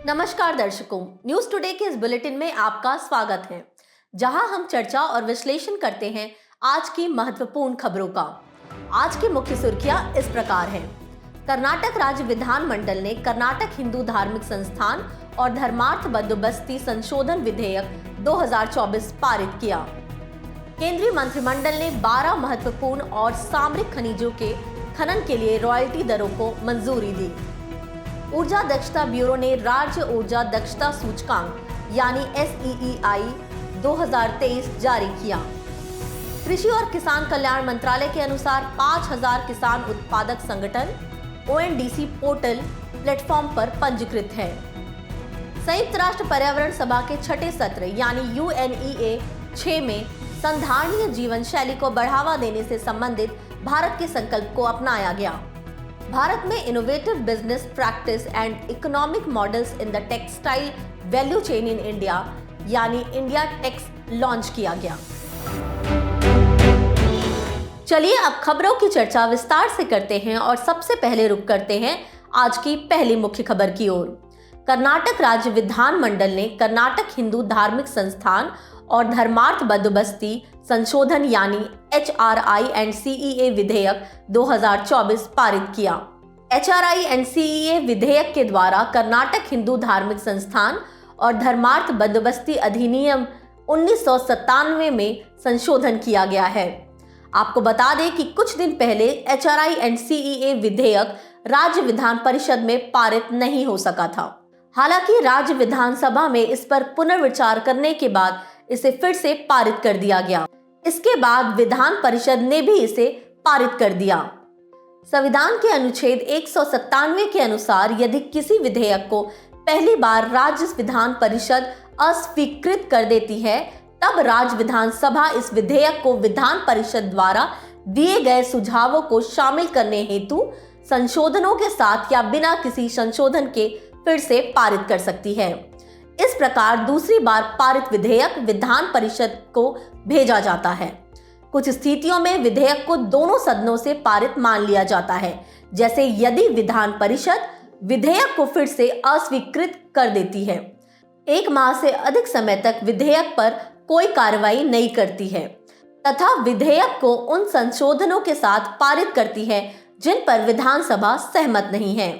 नमस्कार दर्शकों, news today के इस बुलेटिन में आपका स्वागत है, जहां हम चर्चा और विश्लेषण करते हैं आज की महत्वपूर्ण खबरों का। आज की मुख्य सुर्खियां इस प्रकार हैं। कर्नाटक राज्य विधानमंडल ने कर्नाटक हिंदू धार्मिक संस्थान और धर्मार्थ बंदोबस्ती संशोधन विधेयक 2024 पारित किया। केंद्रीय मंत्रिमंडल ने 12 महत्वपूर्ण और सामरिक खनिजों के खनन के लिए रॉयल्टी दरों को मंजूरी दी। ऊर्जा दक्षता ब्यूरो ने राज्य ऊर्जा दक्षता सूचकांक यानी SEEI 2023 जारी किया। कृषि और किसान कल्याण मंत्रालय के अनुसार 5000 किसान उत्पादक संगठन ONDC पोर्टल प्लेटफॉर्म पर पंजीकृत है। संयुक्त राष्ट्र पर्यावरण सभा के छठे सत्र यानी UNEA 6 में संधारणीय जीवन शैली को बढ़ावा देने से संबंधित भारत के संकल्प को अपनाया गया। भारत में innovative business practice and economic models in the textile value chain in India यानी इंडिया टेक्स लॉन्च किया गया। चलिए अब खबरों की चर्चा विस्तार से करते हैं और सबसे पहले रुक करते हैं आज की पहली मुख्य खबर की ओर। कर्नाटक राज्य विधानमंडल ने कर्नाटक हिंदू धार्मिक संस्थान और धर्मार्थ बंदोबस्ती संशोधन यानी HRI एंड CEA विधेयक 2024 पारित किया। HRI एंड CEA विधेयक के द्वारा कर्नाटक हिंदू धार्मिक संस्थान और धर्मार्थ बंदोबस्ती अधिनियम 1997 में संशोधन किया गया है। आपको बता दें कि कुछ दिन पहले HRI एंड CEA विधेयक राज्य विधान परिषद में पारित नहीं हो सका था। हालांकि राज्य विधानसभा में इस पर पुनर्विचार करने के बाद इसे फिर से पारित कर दिया गया। इसके बाद विधान परिषद ने भी इसे पारित कर दिया। संविधान के अनुच्छेद 197 के अनुसार यदि किसी विधेयक को पहली बार राज्य विधान परिषद अस्वीकृत कर देती है, तब राज्य विधानसभा इस विधेयक को विधान परिषद द्वारा दिए गए सुझावों को शामिल करने हेतु संशोधनों के साथ या बिना किसी संशोधन के फिर से पारित कर सकती है। इस प्रकार दूसरी बार पारित विधेयक विधान परिषद को भेजा जाता है। कुछ स्थितियों में विधेयक को दोनों सदनों से पारित मान लिया जाता है, जैसे यदि विधान परिषद विधेयक को फिर से अस्वीकृत कर देती है, 1 माह से अधिक समय तक विधेयक पर कोई कार्रवाई नहीं करती है तथा विधेयक को उन संशोधनों के साथ पारित करती है जिन पर विधानसभा सहमत नहीं है।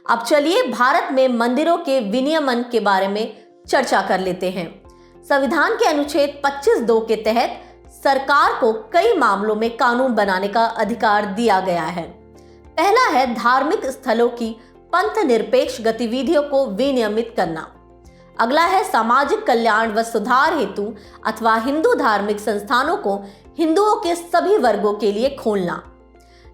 अब चलिए भारत में मंदिरों के विनियमन के बारे में चर्चा कर लेते हैं। संविधान के अनुच्छेद 25(2) के तहत सरकार को कई मामलों में कानून बनाने का अधिकार दिया गया है। पहला है धार्मिक स्थलों की पंथ निरपेक्ष गतिविधियों को विनियमित करना। अगला है सामाजिक कल्याण व सुधार हेतु अथवा हिंदू धार्मिक संस्थानों को हिंदुओं के सभी वर्गों के लिए खोलना।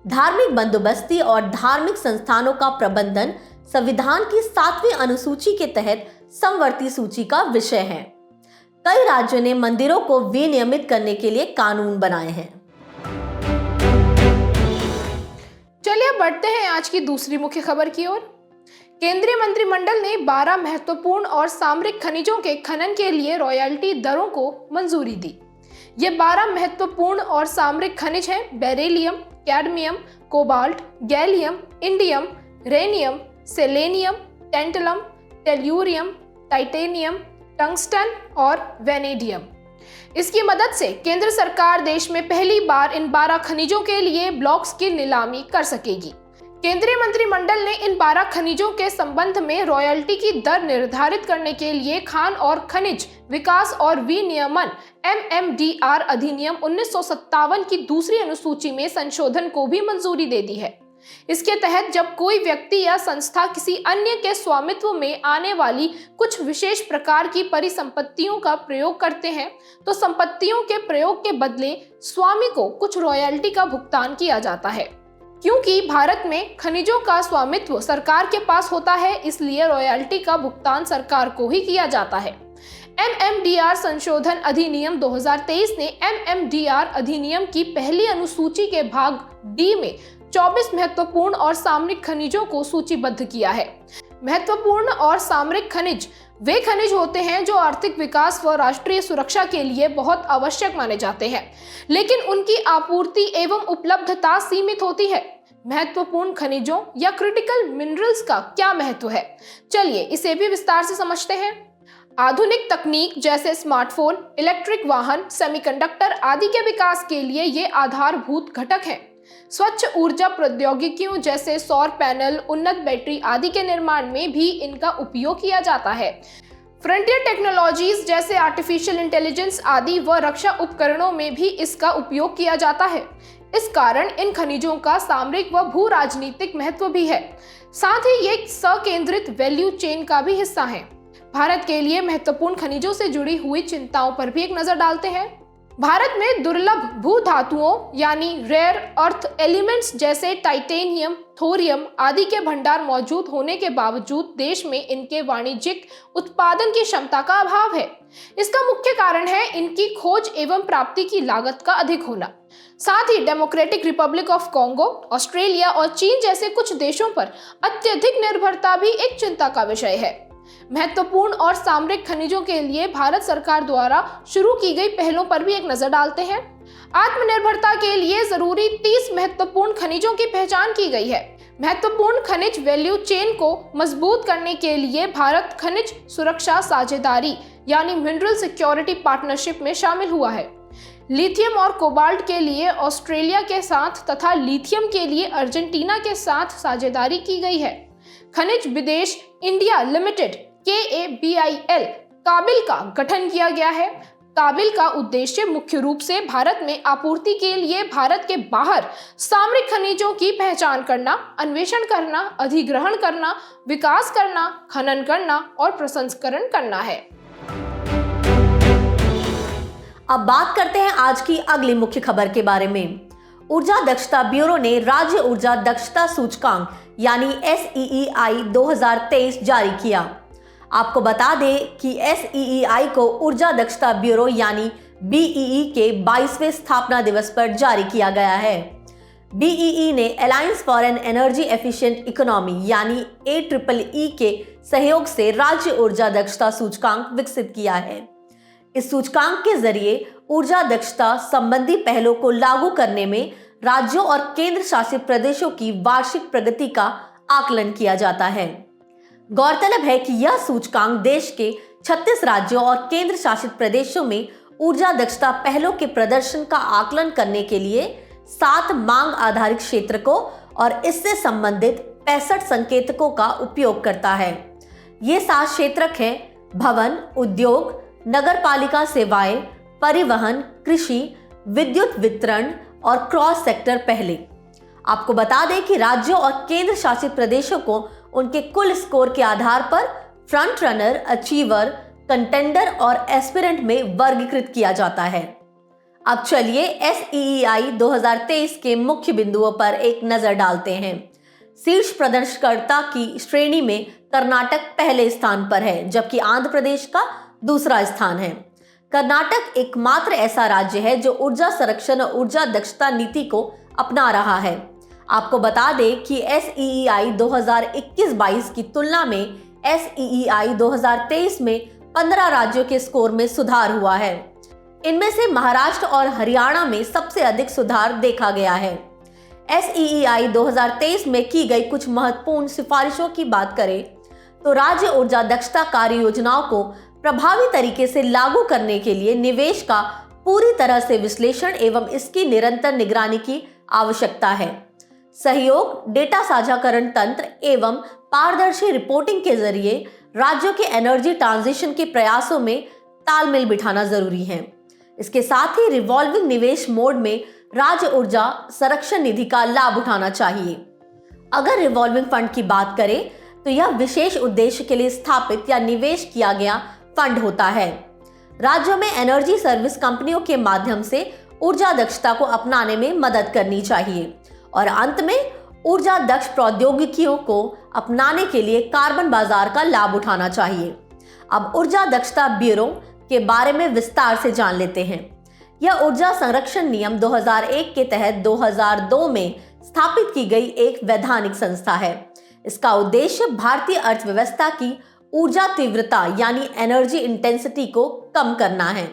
धार्मिक बंदोबस्ती और धार्मिक संस्थानों का प्रबंधन संविधान की 7वीं अनुसूची के तहत समवर्ती सूची का विषय है। कई राज्यों ने मंदिरों को विनियमित करने के लिए कानून बनाए हैं। चलिए बढ़ते हैं आज की दूसरी मुख्य खबर की ओर। केंद्रीय मंत्रिमंडल ने 12 महत्वपूर्ण और सामरिक खनिजों के खनन के लिए रॉयल्टी दरों को मंजूरी दी। ये 12 महत्वपूर्ण और सामरिक खनिज हैं beryllium, cadmium, cobalt, gallium, indium, rhenium, selenium, tantalum, tellurium, titanium, tungsten और वेनेडियम। इसकी मदद से केंद्र सरकार देश में पहली बार इन 12 खनिजों के लिए ब्लॉक्स की नीलामी कर सकेगी। केंद्रीय मंत्रिमंडल ने इन 12 खनिजों के संबंध में रॉयल्टी की दर निर्धारित करने के लिए खान और खनिज विकास और विनियमन MMDR अधिनियम 1957 की दूसरी अनुसूची में संशोधन को भी मंजूरी दे दी है। इसके तहत जब कोई व्यक्ति या संस्था किसी अन्य के स्वामित्व में आने वाली कुछ विशेष प्रकार की परिसंपत्तियों का प्रयोग करते हैं, तो संपत्तियों के प्रयोग के बदले स्वामी को कुछ रॉयल्टी का भुगतान किया जाता है। क्योंकि भारत में खनिजों का स्वामित्व सरकार के पास होता है, इसलिए रॉयल्टी का भुगतान सरकार को ही किया जाता है। MMDR संशोधन अधिनियम 2023 ने MMDR अधिनियम की पहली अनुसूची के भाग D में 24 महत्वपूर्ण और सामरिक खनिजों को सूचीबद्ध किया है। महत्वपूर्ण और सामरिक खनिज वे खनिज होते हैं जो आर्थिक विकास व राष्ट्रीय सुरक्षा के लिए बहुत आवश्यक माने जाते हैं, लेकिन उनकी आपूर्ति एवं उपलब्धता सीमित होती है। महत्वपूर्ण खनिजों या क्रिटिकल मिनरल्स का क्या महत्व है, चलिए इसे भी विस्तार से समझते हैं। आधुनिक तकनीक जैसे स्मार्टफोन, इलेक्ट्रिक वाहन, सेमीकंडक्टर आदि के विकास के लिए ये आधारभूत घटक हैं। स्वच्छ ऊर्जा प्रौद्योगिकियों जैसे सौर पैनल, उन्नत बैटरी आदि के निर्माण में भी इनका उपयोग किया जाता है। फ्रंटियर टेक्नोलॉजीज जैसे आर्टिफिशियल इंटेलिजेंस आदि व रक्षा उपकरणों में भी इसका उपयोग किया जाता है। इस कारण इन खनिजों का सामरिक व भू राजनीतिक महत्व भी है। साथ ही ये सकेंद्रित वैल्यू चेन का भी हिस्सा है। भारत के लिए महत्वपूर्ण खनिजों से जुड़ी हुई चिंताओं पर भी एक नजर डालते हैं। भारत में दुर्लभ भू धातुओं यानी रेयर अर्थ एलिमेंट्स जैसे टाइटेनियम, थोरियम आदि के भंडार मौजूद होने के बावजूद देश में इनके वाणिज्यिक उत्पादन की क्षमता का अभाव है। इसका मुख्य कारण है इनकी खोज एवं प्राप्ति की लागत का अधिक होना। साथ ही democratic republic of Congo, Australia और चीन जैसे कुछ देशों पर अत्यधिक निर्भरता भी एक चिंता का विषय है। महत्वपूर्ण और सामरिक खनिजों के लिए भारत सरकार द्वारा शुरू की गई पहलों पर भी एक नजर डालते हैं। आत्मनिर्भरता के लिए जरूरी 30 महत्वपूर्ण खनिजों की पहचान की गई है। महत्वपूर्ण खनिज वैल्यू चेन को मजबूत करने के लिए भारत खनिज सुरक्षा साझेदारी यानी मिनरल सिक्योरिटी पार्टनरशिप में शामिल हुआ है। लिथियम और कोबाल्ट के लिए ऑस्ट्रेलिया के साथ तथा लिथियम के लिए अर्जेंटीना के साथ साझेदारी की गई है। खनिज विदेश इंडिया लिमिटेड KABIL काबिल का गठन किया गया है। काबिल का उद्देश्य मुख्य रूप से भारत में आपूर्ति के लिए भारत के बाहर सामरिक खनिजों की पहचान करना, अन्वेषण करना, अधिग्रहण करना, विकास करना, खनन करना और प्रसंस्करण करना है। अब बात करते हैं आज की अगली मुख्य खबर के बारे में। ऊर्जा दक्षता ब्यूरो ने राज्य ऊर्जा दक्षता सूचकांक यानी SEEI 2023 जारी किया। आपको बता दें कि SEEI को ऊर्जा दक्षता ब्यूरो यानी BEE के 22वें स्थापना दिवस पर जारी किया गया है। BEE ने alliance for an energy efficient economy यानी AEEE के सहयोग से राज्य ऊर्जा दक्षता सूचकांक विकसित किया है। इस सूचकांक के जरिए ऊर्जा दक्षता संबंधी पहलों को लागू करने में राज्यों और केंद्र शासित प्रदेशों की वार्षिक प्रगति का आकलन किया जाता है। गौरतलब है कि यह सूचकांक देश के 36 राज्यों और केंद्र शासित प्रदेशों में ऊर्जा दक्षता पहलों के प्रदर्शन का आकलन करने के लिए 7 मांग आधारित क्षेत्रकों और इससे संबंधित 65 संकेतकों का उपयोग करता है। ये 7 क्षेत्रक हैं भवन, उद्योग, नगरपालिका सेवाएं, परिवहन, कृषि, विद्युत वितरण और क्रॉस सेक्टर पहले। आपको बता दें कि राज्यों और केंद्र शासित प्रदेशों को उनके कुल स्कोर के आधार पर फ्रंट रनर, अचीवर, कंटेंडर और एस्पिरेंट में वर्गीकृत किया जाता है। अब चलिए SEEI 2023 के मुख्य बिंदुओं पर एक नजर डालते हैं। शीर्ष प्रदर्शनकर्ता की श्रेणी में कर्नाटक पहले स्थान पर है, जबकि आंध्र प्रदेश का दूसरा स्थान है। कर्नाटक एकमात्र ऐसा राज्य है जो ऊर्जा संरक्षण और ऊर्जा दक्षता नीति को अपना रहा है। आपको बता दें कि SEEI 2021-22 की तुलना में SEEI 2023 में 15 राज्यों के स्कोर में सुधार हुआ है। इनमें से महाराष्ट्र और हरियाणा में सबसे अधिक सुधार देखा गया है। SEEI 2023 में की गई कुछ महत्वपूर्ण सिफारिशों की बात करें तो राज्य ऊर्जा दक्षता कार्य योजनाओं को प्रभावी तरीके से लागू करने के लिए निवेश का पूरी तरह से विश्लेषण एवं इसकी निरंतर निगरानी की आवश्यकता है। सहयोग, डेटा साझाकरण तंत्र एवं पारदर्शी रिपोर्टिंग के जरिए राज्यों के एनर्जी ट्रांजिशन के प्रयासों में तालमेल बिठाना जरूरी है। इसके साथ ही रिवॉल्विंग निवेश मोड में राज्य ऊर्जा संरक्षण निधि का लाभ उठाना चाहिए। अगर रिवॉल्विंग फंड की बात करें तो यह विशेष उद्देश्य के लिए स्थापित या निवेश किया गया फंड होता है। राज्यों में एनर्जी सर्विस कंपनियों के माध्यम से ऊर्जा दक्षता को अपनाने में मदद करनी चाहिए और अंत में ऊर्जा दक्ष प्रौद्योगिकियों को अपनाने के लिए कार्बन बाजार का लाभ उठाना चाहिए। अब ऊर्जा दक्षता ब्यूरो के बारे में विस्तार से जान लेते हैं। यह ऊर्जा संरक्षण नियम 2001 के तहत 2002 में स्थापित की गई एक वैधानिक संस्था है। इसका उद्देश्य भारतीय अर्थव्यवस्था की ऊर्जा तीव्रता यानी एनर्जी इंटेंसिटी को कम करना है।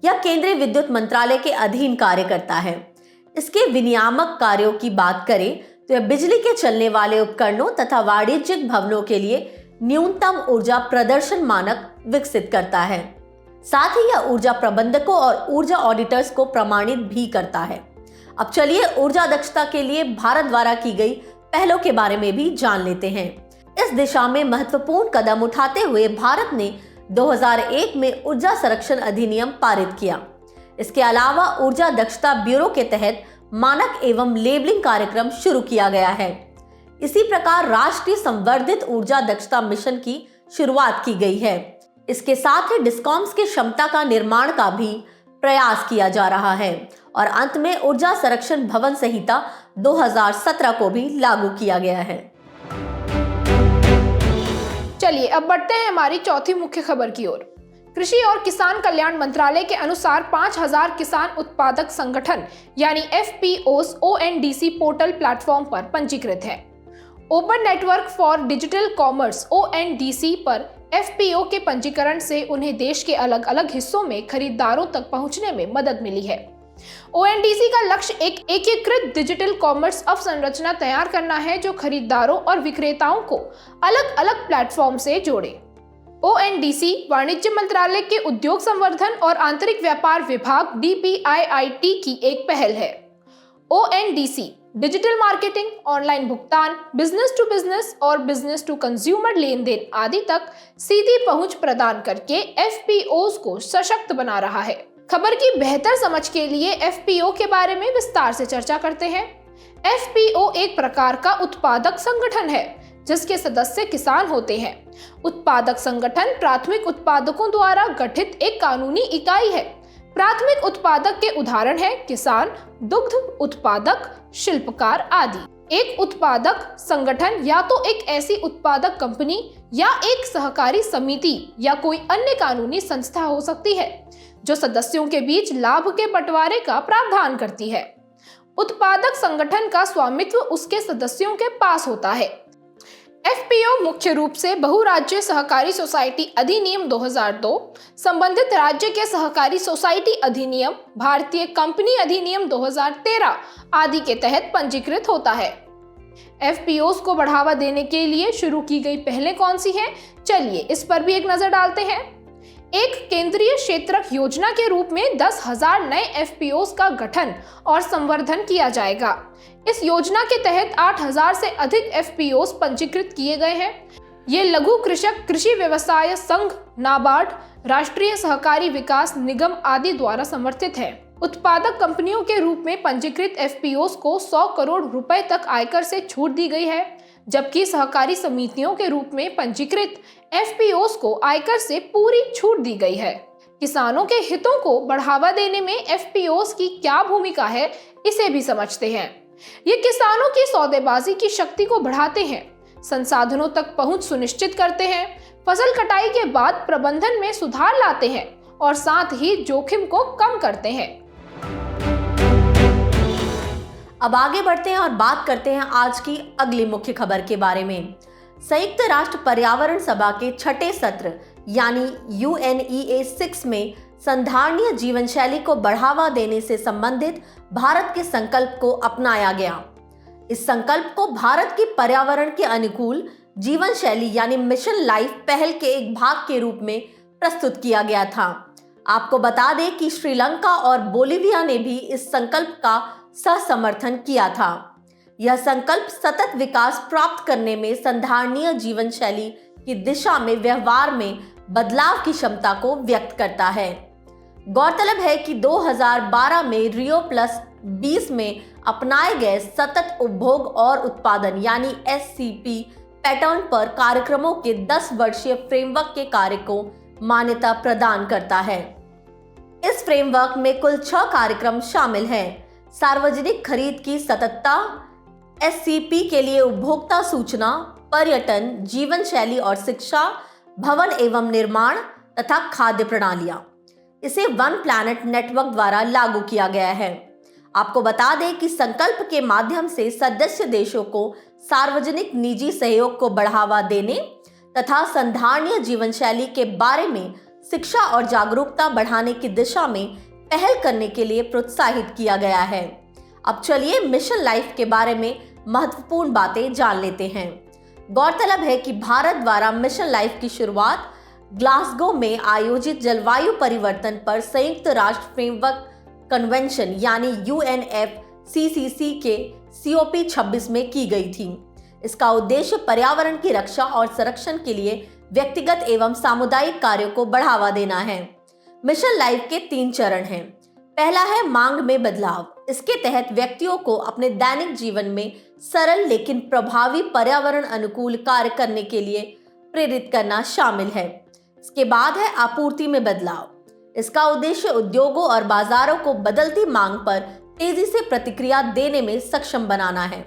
यह केंद्रीय विद्युत मंत्रालय के अधीन कार्य करता है। इसके विनियामक कार्यों की बात करें तो यह बिजली के चलने वाले उपकरणों तथा वाणिज्यिक भवनों के लिए न्यूनतम ऊर्जा प्रदर्शन मानक विकसित करता है। साथ ही यह ऊर्जा प्रबंधकों और ऊर्जा ऑडिटर्स को प्रमाणित भी करता है। अब चलिए ऊर्जा दक्षता के लिए भारत द्वारा की गई पहलों के बारे में भी जान लेते हैं। इस दिशा में महत्वपूर्ण कदम उठाते हुए भारत ने 2001 में ऊर्जा संरक्षण अधिनियम पारित किया। इसके अलावा ऊर्जा दक्षता ब्यूरो के तहत मानक एवं लेबलिंग कार्यक्रम शुरू किया गया है। इसी प्रकार राष्ट्रीय संवर्धित ऊर्जा दक्षता मिशन की शुरुआत की गई है। इसके साथ ही डिस्कॉम्स की क्षमता का निर्माण का भी प्रयास किया जा रहा है और अंत में ऊर्जा संरक्षण भवन संहिता 2017 को भी लागू किया गया है। चलिए अब बढ़ते हैं हमारी चौथी मुख्य खबर की ओर। कृषि और किसान कल्याण मंत्रालय के अनुसार 5000 किसान उत्पादक संगठन यानी FPOs ONDC पोर्टल प्लेटफॉर्म पर पंजीकृत है। Open network for digital commerce ONDC पर FPO के पंजीकरण से उन्हें देश के अलग अलग हिस्सों में खरीदारों तक पहुंचने में मदद मिली है। ONDC का लक्ष्य एक एकीकृत डिजिटल कॉमर्स अवसंरचना तैयार करना है जो खरीदारों और विक्रेताओं को अलग अलग प्लेटफॉर्म से जोड़े। ONDC वाणिज्य मंत्रालय के उद्योग संवर्धन और आंतरिक व्यापार विभाग DPIIT की एक पहल है। ONDC डिजिटल मार्केटिंग, ऑनलाइन भुगतान, बिजनेस टू बिजनेस और बिजनेस टू कंज्यूमर लेन देन आदि तक सीधी पहुंच प्रदान करके FPOs को सशक्त बना रहा है। खबर की बेहतर समझ के लिए FPO के बारे में विस्तार से चर्चा करते हैं। FPO एक प्रकार का उत्पादक संगठन है जिसके सदस्य किसान होते हैं। उत्पादक संगठन प्राथमिक उत्पादकों द्वारा गठित एक कानूनी इकाई है। प्राथमिक उत्पादक के उदाहरण हैं किसान, दुग्ध उत्पादक, शिल्पकार आदि। एक उत्पादक संगठन या तो एक ऐसी उत्पादक कंपनी या एक सहकारी समिति या कोई अन्य कानूनी संस्था हो सकती है जो सदस्यों के बीच लाभ के बंटवारे का प्रावधान करती है। उत्पादक संगठन का स्वामित्व उसके सदस्यों के पास होता है। FPO मुख्य रूप से बहुराज्य सहकारी सोसाइटी अधिनियम 2002, संबंधित राज्य के सहकारी सोसाइटी अधिनियम, भारतीय कंपनी अधिनियम 2013 आदि के तहत पंजीकृत होता है। FPOs को बढ़ावा देने के लिए शुरू की गई पहलें कौन सी हैं? चलिए इस पर भी एक नजर डालते हैं। एक केंद्रीय क्षेत्रक योजना के रूप में 10,000 नए FPOs का गठन और संवर्धन किया जाएगा। इस योजना के तहत 8,000 से अधिक FPOs पंजीकृत किए गए हैं। ये लघु कृषक कृषि व्यवसाय संघ, नाबार्ड, राष्ट्रीय सहकारी विकास निगम आदि द्वारा समर्थित है। उत्पादक कंपनियों के रूप में पंजीकृत FPOs को 100 करोड़ रुपए तक आयकर से छूट दी गई है, जबकि सहकारी समितियों के रूप में पंजीकृत FPOs को आयकर से पूरी छूट दी गई है। किसानों के हितों को बढ़ावा देने में FPOs की क्या भूमिका है, इसे भी समझते हैं। ये किसानों की सौदेबाजी की शक्ति को बढ़ाते हैं, संसाधनों तक पहुंच सुनिश्चित करते हैं, फसल कटाई के बाद प्रबंधन में सुधार लाते हैं और साथ ही जोखिम को कम करते हैं। अब आगे बढ़ते हैं और बात करते हैं आज की अगली मुख्य खबर के बारे में। संयुक्त राष्ट्र पर्यावरण सभा के छठे सत्र यानी UNEA 6 में संधारणीय जीवन शैली को बढ़ावा देने से संबंधित भारत के संकल्प को अपनाया गया। इस संकल्प को भारत की पर्यावरण के अनुकूल जीवन शैली यानी मिशन लाइफ पहल के एक भाग के रूप में प्रस्तुत किया गया था। आपको बता दें कि श्रीलंका और बोलिविया ने भी इस संकल्प का सहसमर्थन किया था। यह संकल्प सतत विकास प्राप्त करने में संधारणीय जीवन शैली की दिशा में व्यवहार में बदलाव की क्षमता को व्यक्त करता है। गौरतलब है कि 2012 में Rio+20 में अपनाए गए सतत उपभोग और उत्पादन यानी SCP पैटर्न पर कार्यक्रमों के 10 वर्षीय फ्रेमवर्क के कार्य को मान्यता प्रदान करता है। इस फ्रेमवर्क में कुल 6 कार्यक्रम शामिल हैं। सार्वजनिक खरीद की सततता, SCP के लिए उपभोक्ता सूचना, पर्यटन, जीवन शैली और शिक्षा, भवन एवं निर्माण तथा खाद्य प्रणालियां। इसे वन प्लैनेट नेटवर्क द्वारा लागू किया गया है। आपको बता दें कि संकल्प के माध्यम से सदस्य देशों को सार्वजनिक निजी सहयोग को बढ़ावा देने तथा संधारणीय जीवन शैली के बारे में शिक्षा और जागरूकता बढ़ाने की दिशा में पहल करने के लिए प्रोत्साहित किया गया है। अब चलिए मिशन लाइफ के बारे में महत्वपूर्ण बातें जान लेते हैं। गौरतलब है कि भारत द्वारा मिशन लाइफ की शुरुआत ग्लासगो में आयोजित जलवायु परिवर्तन पर संयुक्त राष्ट्र फ्रेमवर्क कन्वेंशन यानी UNFCCC के COP 26 में की गई थी। इसका उद्देश्य पर्यावरण की रक्षा और संरक्षण के लिए व्यक्तिगत एवं सामुदायिक कार्यों को बढ़ावा देना है। मिशन लाइफ के 3 चरण हैं। पहला है मांग में बदलाव। इसके तहत व्यक्तियों को अपने दैनिक जीवन में सरल लेकिन प्रभावी पर्यावरण अनुकूल कार्य करने के लिए प्रेरित करना शामिल है। इसके बाद है आपूर्ति में बदलाव। इसका उद्देश्य उद्योगों और बाजारों को बदलती मांग पर तेजी से प्रतिक्रिया देने में सक्षम बनाना है।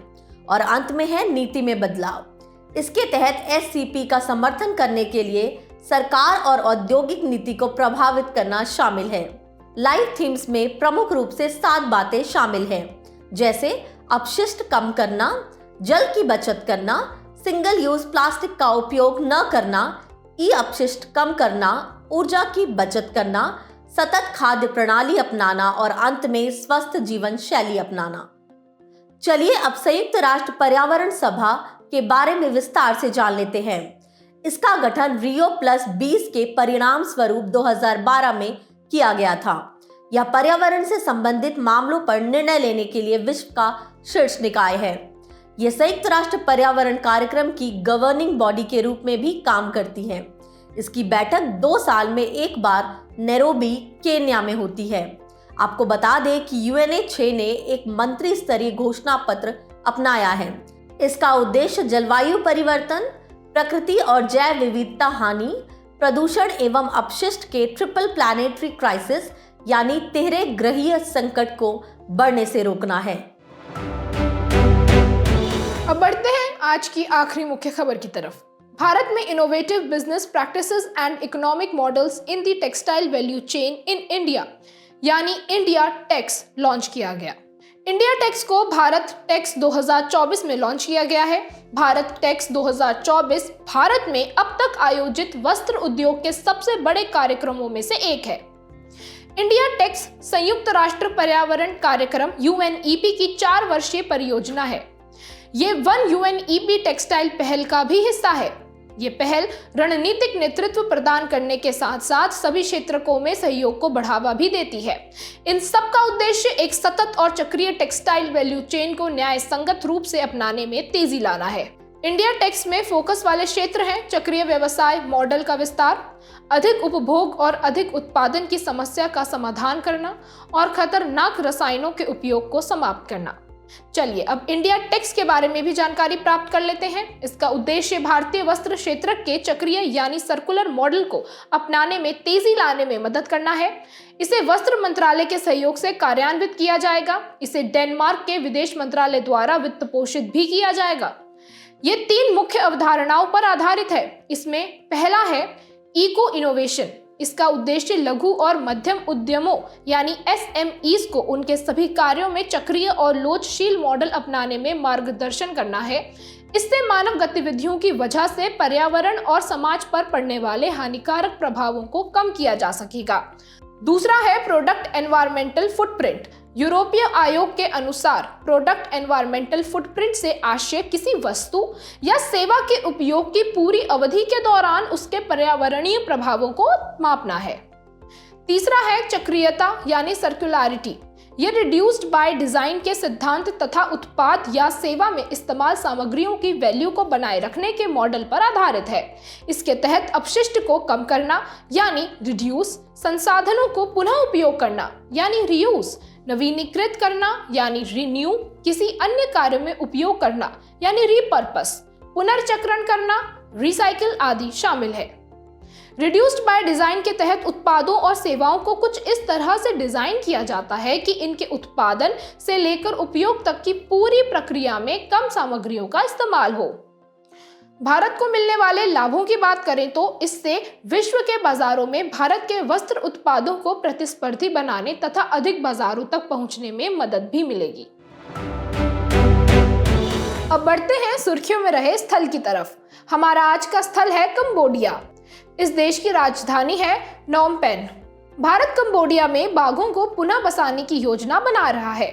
और अंत में है नीति में बदलाव। इसके तहत SCP का समर्थन करने के लिए सरकार और औद्योगिक नीति को प्रभावित करना शामिल है। लाइफ थीम्स में प्रमुख रूप से 7 बातें शामिल हैं, जैसे अपशिष्ट कम करना, जल की बचत करना, सिंगल यूज प्लास्टिक का उपयोग न करना, अपशिष्ट कम करना, ऊर्जा की बचत करना, सतत खाद्य प्रणाली अपनाना और अंत में स्वस्थ जीवन शैली अपनाना। चलिए अब संयुक्त राष्ट्र पर्यावरण सभा के बारे में विस्तार से जान लेते हैं। इसका गठन Rio+20 के परिणाम स्वरूप 2012 में किया गया था। यह पर्यावरण से संबंधित मामलों पर निर्णय लेने के लिए विश्व का शीर्ष निकाय है। यह संयुक्त राष्ट्र पर्यावरण कार्यक्रम की गवर्निंग बॉडी के रूप में भी काम करती है। इसकी बैठक 2 साल में एक बार नैरोबी, केन्या में होती है। आपको बता दें कि UNA6 ने एक मंत्री स्तरीय घोषणा पत्र अपनाया है। इसका उद्देश्य जलवायु परिवर्तन, प्रकृति और जैव विविधता हानि, प्रदूषण एवं अपशिष्ट के ट्रिपल प्लैनेटरी क्राइसिस यानी तिहरे ग्रहीय संकट को बढ़ने से रोकना है। अब बढ़ते हैं आज की आखिरी मुख्य खबर की तरफ। भारत में innovative business practices and economic models in the textile value chain in India यानी इंडिया टेक्स लॉन्च किया गया। इंडिया टेक्स को भारत टेक्स 2024 में लॉन्च किया गया है। भारत टेक्स 2024 भारत में अब तक आयोजित वस्त्र उद्योग के सबसे बड़े कार्यक्रमों में से एक है। इंडिया टेक्स संयुक्त राष्ट्र पर्यावरण कार्यक्रम UNEP की 4 वर्षीय परियोजना है। ये वन UNEP टेक्सटाइल पहल का भी हिस्सा है। ये पहल रणनीतिक नेतृत्व प्रदान करने के साथ साथ सभी क्षेत्रों में सहयोग को बढ़ावा भी देती है। इन सब का उद्देश्य एक सतत और चक्रीय टेक्सटाइल वैल्यू चेन को न्याय संगत रूप से अपनाने में तेजी लाना है। इंडिया टेक्स में फोकस वाले क्षेत्र हैं चक्रीय व्यवसाय मॉडल का विस्तार, अधिक उपभोग और अधिक उत्पादन की समस्या का समाधान करना और खतरनाक रसायनों के उपयोग को समाप्त करना। चलिए अब इंडिया टेक्स के बारे में भी जानकारी प्राप्त कर लेते हैं। इसका उद्देश्य भारतीय वस्त्र क्षेत्र के चक्रीय यानी सर्कुलर मॉडल को अपनाने में तेजी लाने में मदद करना है। इसे वस्त्र मंत्रालय के सहयोग से कार्यान्वित किया जाएगा। इसे डेनमार्क के विदेश मंत्रालय द्वारा वित्त पोषित भी किया जाएगा। ये 3 मुख्य अवधारणाओं पर आधारित है। इसमें पहला है इको इनोवेशन। इसका उद्देश्य लघु और मध्यम उद्यमों यानी SMEs को उनके सभी कार्यों में चक्रीय और लोचशील मॉडल अपनाने में मार्गदर्शन करना है। इससे मानव गतिविधियों की वजह से पर्यावरण और समाज पर पड़ने वाले हानिकारक प्रभावों को कम किया जा सकेगा। दूसरा है प्रोडक्ट एनवायरमेंटल फुटप्रिंट। यूरोपीय आयोग के अनुसार प्रोडक्ट एनवायरमेंटल फुटप्रिंट से आशय किसी वस्तु या सेवा के उपयोग की पूरी अवधि के दौरान उसके पर्यावरणीय प्रभावों को मापना है। तीसरा है चक्रीयता यानी सर्कुलरिटी। यह रिड्यूस्ड बाय डिजाइन के सिद्धांत तथा उत्पाद या सेवा में इस्तेमाल सामग्रियों की वैल्यू को बनाए रखने के मॉडल पर आधारित है। इसके तहत अपशिष्ट को कम करना यानी रिड्यूस, संसाधनों को पुनः उपयोग करना यानी रीयूज, नवीनीकृत करना यानी रिन्यू, किसी अन्य कार्य में उपयोग करना यानी रीपर्पस, पुनर्चक्रण करना, रिसाइकिल आदि शामिल है। रिड्यूस्ड बाय डिजाइन के तहत उत्पादों और सेवाओं को कुछ इस तरह से डिजाइन किया जाता है कि इनके उत्पादन से लेकर उपयोग तक की पूरी प्रक्रिया में कम सामग्रियों का इस्तेमाल हो। भारत को मिलने वाले लाभों की बात करें तो इससे विश्व के बाजारों में भारत के वस्त्र उत्पादों को प्रतिस्पर्धी बनाने तथा अधिक बाजारों तक पहुंचने में मदद भी मिलेगी। अब बढ़ते हैं सुर्खियों में रहे स्थल की तरफ। हमारा आज का स्थल है कंबोडिया। इस देश की राजधानी है नोम पेन। भारत कंबोडिया में बाघों को पुनः बसाने की योजना बना रहा है।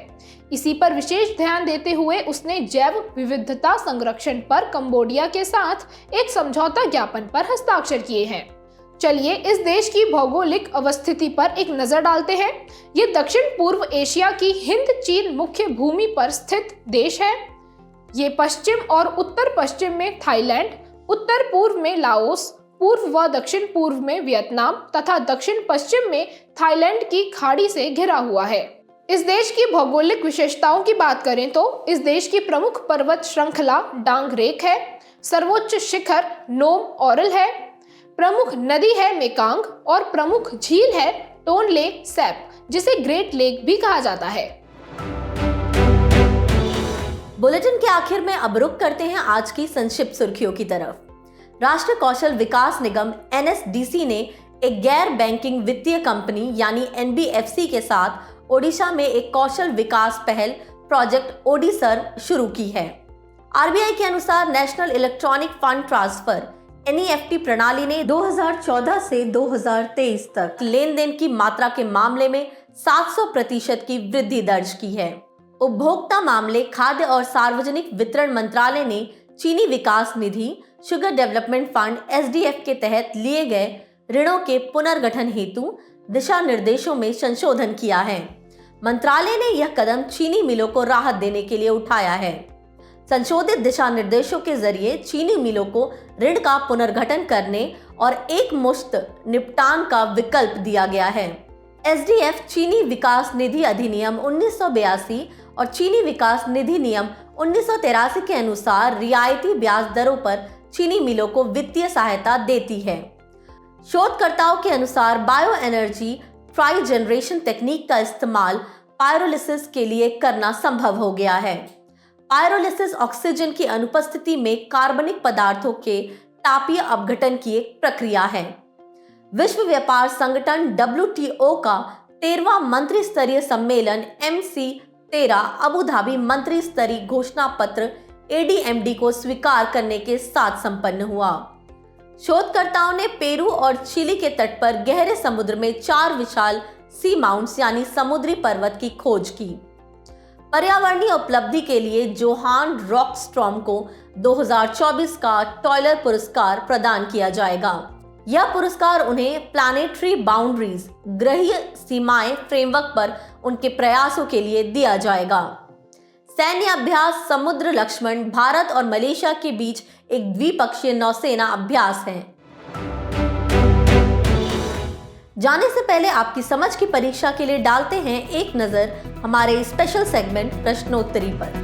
इसी पर विशेष ध्यान देते हुए उसने जैव विविधता संरक्षण पर कंबोडिया के साथ एक समझौता ज्ञापन पर हस्ताक्षर किए हैं। चलिए इस देश की भौगोलिक अवस्थिति पर एक नजर डालते हैं। ये दक्षिण पूर्व एशिया की हिंद चीन मुख्य भूमि पर स्थित देश है। ये पश्चिम और उत्तर पश्चिम में थाईलैंड, उत्तर पूर्व में लाओस, पूर्व व दक्षिण पूर्व में वियतनाम तथा दक्षिण पश्चिम में थाईलैंड की खाड़ी से घिरा हुआ है। इस देश की भौगोलिक विशेषताओं की बात करें तो इस देश की प्रमुख पर्वत श्रृंखला डांग रेक है, सर्वोच्च शिखर नोम ऑरल है, प्रमुख नदी है मेकांग और प्रमुख झील है टोन लेक सैप, जिसे ग्रेट लेक भी कहा जाता है। बुलेटिन के आखिर में अब रुक करते हैं आज की संक्षिप्त सुर्खियों की तरफ। राष्ट्रीय कौशल विकास निगम NSDC ने एक गैर बैंकिंग वित्तीय कंपनी यानी NBFC के साथ ओडिशा में एक कौशल विकास पहल प्रोजेक्ट ओडिसर शुरू की है। RBI के अनुसार national electronic fund transfer NEFT प्रणाली ने 2014 से 2023 तक लेन देन की मात्रा के मामले में 700% की वृद्धि दर्ज की है। उपभोक्ता मामले, खाद्य और सार्वजनिक वितरण मंत्रालय ने चीनी विकास निधि शुगर डेवलपमेंट फंड SDF के तहत लिए गए ऋणों के पुनर्गठन हेतु दिशा निर्देशों में संशोधन किया है। मंत्रालय ने यह कदम चीनी मिलों को राहत देने के लिए उठाया है। संशोधित दिशा निर्देशों के जरिए चीनी मिलों को ऋण का पुनर्गठन करने और एक मुश्त निपटान का विकल्प दिया गया है। SDF चीनी विकास निधि अधिनियम 1982 और चीनी विकास निधि नियम 1983 के अनुसार रियायती ब्याज दरों पर चीनी मिलों को वित्तीय सहायता देती है। शोधकर्ताओं के अनुसार बायो एनर्जी ट्राई जनरेशन तकनीक का इस्तेमाल पायरोलिसिस के लिए करना संभव हो गया है। पायरोलिसिस ऑक्सीजन की अनुपस्थिति में कार्बनिक पदार्थों के तापीय अपघटन की एक प्रक्रिया है। विश्व व्यापार संगठन WTO का 13वां मंत्री स्तरीय सम्मेलन MC13 अबू धाबी मंत्री स्तरीय घोषणा पत्र ADMD को स्वीकार करने के साथ संपन्न हुआ। शोधकर्ताओं ने पेरू और चिली के तट पर गहरे समुद्र में 4 विशाल सी माउंट्स यानी समुद्री पर्वत की खोज की। पर्यावरणीय उपलब्धि के लिए जोहान रॉकस्ट्रॉम को 2024 का टॉयलर पुरस्कार प्रदान किया जाएगा। यह पुरस्कार उन्हें प्लैनेटरी बाउंड्रीज ग्रहीय सीमाएं फ्रेमवर्क पर उनके प्रयासों के लिए दिया जाएगा। सैन्य अभ्यास समुद्र लक्ष्मण भारत और मलेशिया के बीच एक द्विपक्षीय नौसेना अभ्यास है। जाने से पहले आपकी समझ की परीक्षा के लिए डालते हैं एक नजर हमारे स्पेशल सेगमेंट प्रश्नोत्तरी पर।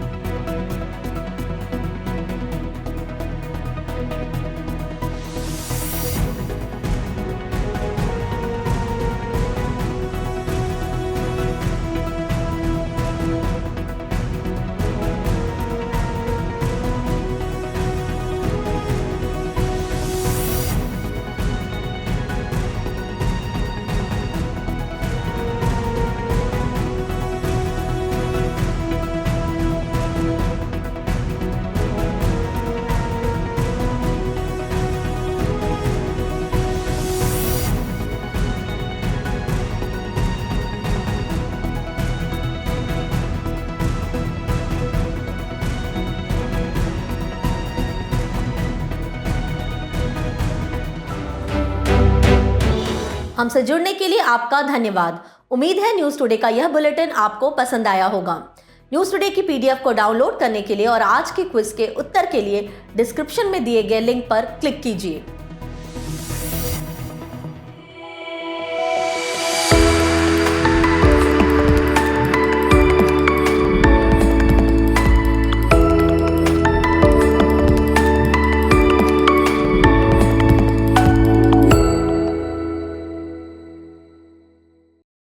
हमसे जुड़ने के लिए आपका धन्यवाद। उम्मीद है न्यूज टुडे का यह बुलेटिन आपको पसंद आया होगा। न्यूज टुडे की PDF को डाउनलोड करने के लिए और आज के क्विज के उत्तर के लिए डिस्क्रिप्शन में दिए गए लिंक पर क्लिक कीजिए।